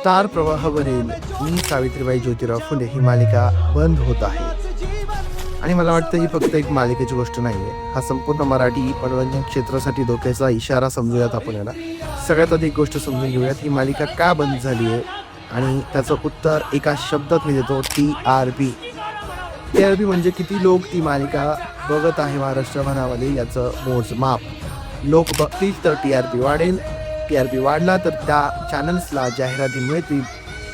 Star प्रवाहावरील मी सावित्रीबाई ज्योतिराव फुले ही मालिका बंद होत आहे. आणि मला वाटतं ही फक्त एक मालिकेची गोष्ट नाही आहे, हा संपूर्ण मराठी मनोरंजन क्षेत्रासाठी धोक्याचा इशारा समजूयात आपण याला. सगळ्यात आधी एक गोष्ट समजून घेऊयात, ही मालिका का बंद झाली आहे आणि त्याचं उत्तर एका शब्दात मी देतो, TRP. TRP म्हणजे किती लोक ती मालिका बघत आहे महाराष्ट्रभरामध्ये याचं मोजमाप. लोक बघतील तर TRP वाढेल, TRP वाढला तर त्या चॅनल्सला जाहिराती मिळतील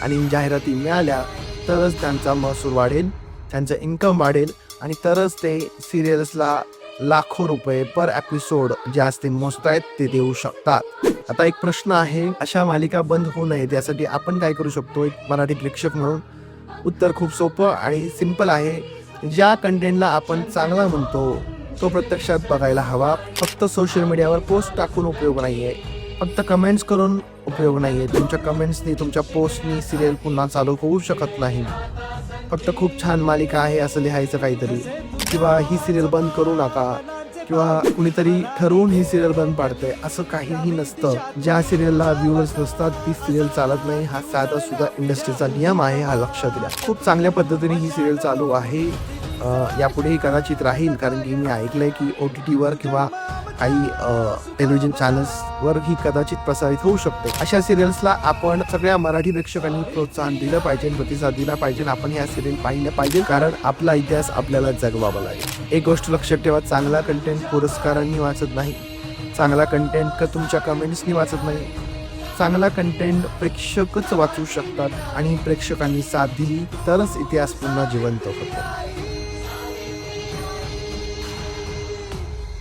आणि जाहिराती मिळाल्या तरच त्यांचा महसूल वाढेल, त्यांचं इन्कम वाढेल आणि तरच ते सिरियल्सला लाखो रुपये पर एपिसोड जे असते मोजतायत ते देऊ शकतात. आता एक प्रश्न आहे, अशा मालिका बंद होऊ नयेत यासाठी आपण काय करू शकतो एक मराठी प्रेक्षक म्हणून? उत्तर खूप सोपं आणि सिंपल आहे. ज्या कंटेंटला आपण चांगला म्हणतो तो प्रत्यक्षात बघायला हवा. फक्त सोशल मीडियावर पोस्ट टाकून उपयोग नाही आहे, फक्त कमेंट्स करून उपयोग नाही आहे. तुमच्या कमेंट्सनी, तुमच्या पोस्टनी सिरियल पुन्हा चालू होऊ शकत नाही. फक्त खूप छान मालिका आहे असं लिहायचं काहीतरी, किंवा ही सिरियल बंद करू नका, किंवा कुणीतरी ठरवून ही सिरियल बंद पाडते, असं काहीही नसतं. ज्या सिरियलला व्ह्यूअर्स नसतात ती सिरियल चालत नाही, हा साधा सुद्धा इंडस्ट्रीचा नियम आहे, हा लक्षात द्या. खूप चांगल्या पद्धतीने ही सिरियल चालू आहे, यापुढेही कदाचित राहील, कारण की मी ऐकलंय की OTTवर किंवा काही टेलिव्हिजन चॅनल्सवर ही कदाचित प्रसारित होऊ शकते. अशा सिरियल्सला आपण सगळ्या मराठी प्रेक्षकांनी प्रोत्साहन दिलं पाहिजे, प्रतिसाद दिला पाहिजे. आपण ह्या सिरियल पाहिल्या पाहिजे, कारण आपला इतिहास आपल्याला जगवावा लागेल. एक गोष्ट लक्षात ठेवा, चांगला कंटेंट पुरस्कारांनी वाचत नाही, चांगला कंटेंट का तुमच्या कमेंट्सनी वाचत नाही. चांगला कंटेंट प्रेक्षकच वाचू शकतात आणि प्रेक्षकांनी साथ दिली तरच इतिहास पुन्हा जिवंत होतो.